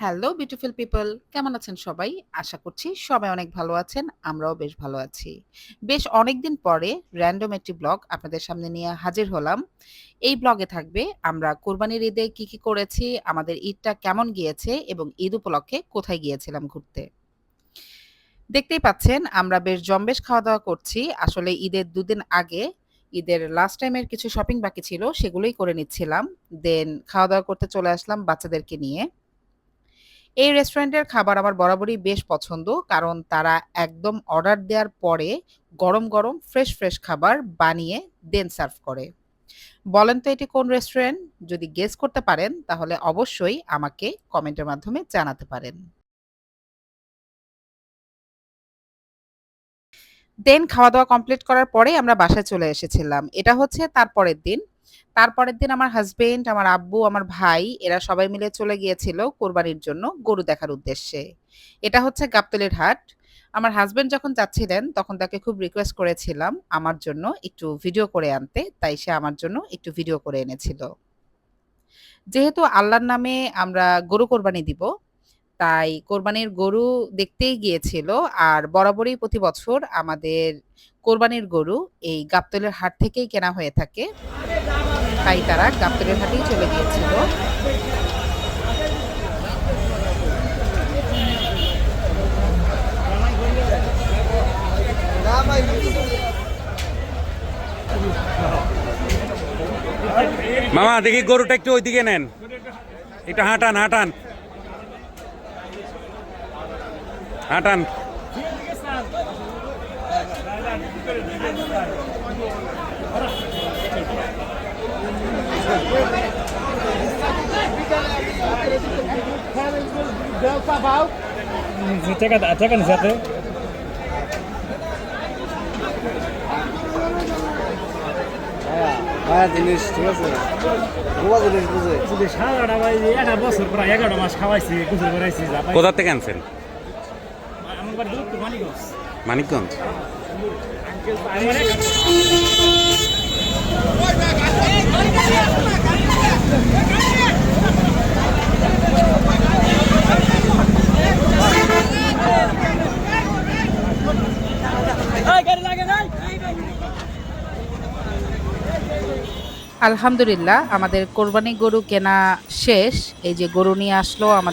Hello beautiful people, কেমন আছেন সবাই? আশা করছি সবাই অনেক ভালো আছেন। আমরাও বেশ ভালো আছি। বেশ অনেকদিন পরে র‍্যান্ডম একটি ব্লগ আপনাদের সামনে নিয়ে হাজির হলাম। এই ব্লগে থাকবে আমরা কোরবানির ঈদে কি করেছি, আমাদের ঈদটা কেমন গিয়েছে এবং ঈদ উপলক্ষে কোথায় গিয়েছিলাম ঘুরতে। দেখতেই পাচ্ছেন আমরা বেশ জম্বেশ খাওয়া-দাওয়া করছি। আসলে ঈদের ২ দিন আগে ঈদের লাস্ট টাইমের কিছু শপিং বাকি ছিল, সেগুলোই করে নিচ্ছিলাম। দেন খাওয়া-দাওয়া করতে চলে আসলাম বাচ্চাদেরকে নিয়ে। এই রেস্টুরেন্টের খাবার আমার বরাবরই বেশ পছন্দ। কারণ তারা একদম অর্ডার দেওয়ার পরে গরম ফ্রেশ খাবার বানিয়ে দেন সার্ভ করে। বলেন তো এটি কোন রেস্টুরেন্ট? যদি গেস করতে পারেন তাহলে অবশ্যই আমাকে কমেন্টের মাধ্যমে জানাতে পারেন। দেন খাওয়া-দাওয়া কমপ্লিট করার পরেই আমরা বাসায় চলে এসেছিলাম। এটা হচ্ছে তারপরের দিন। তারপরের দিন আমার হাসব্যান্ড, আমার আব্বু, আমার ভাই এরা সবাই মিলে চলে গিয়েছিল কোরবানির জন্য গরু দেখার উদ্দেশ্যে। এটা হচ্ছে গাবতলীর হাট। আমার হাসব্যান্ড যখন যাচ্ছিলেন তখন তাকে খুব রিকোয়েস্ট করেছিলাম আমার জন্য একটু ভিডিও করে আনতে। তাই সে আমার জন্য একটু ভিডিও করে এনেছিল। যেহেতু আল্লাহর নামে আমরা গরু কোরবানি দিব, তাই কোরবানির গরু দেখতেই গিয়েছিল। আর বরাবরই প্রতি বছর আমাদের কোরবানির গরু এই গাবতলীর হাট থেকেই কেনা হয়ে থাকে। তাই তারা গাবতলীর হাটেই চলে গিয়েছিল। মামা দেখি গরুটা একটু ওইদিকে নেন, একটু হাঁটান হাঁটান হাঁটান। Tekan siate. হ্যাঁ জিনিস ঠিক আছে গোয়া জিনিস বুঝে যদি সারাটা ভাই একটা বছর প্রায় 11 মাস খাওয়াইছি গুজর করাইছি কোথা থেকে আনছেন? আমার বাড়ি দূর তো মানিকগঞ্জ। মানিকগঞ্জ। আলহামদুলিল্লাহ আমাদের কোরবানি গরু কেনা শেষ। এই যে গরু নিয়ে আসলো আমাদের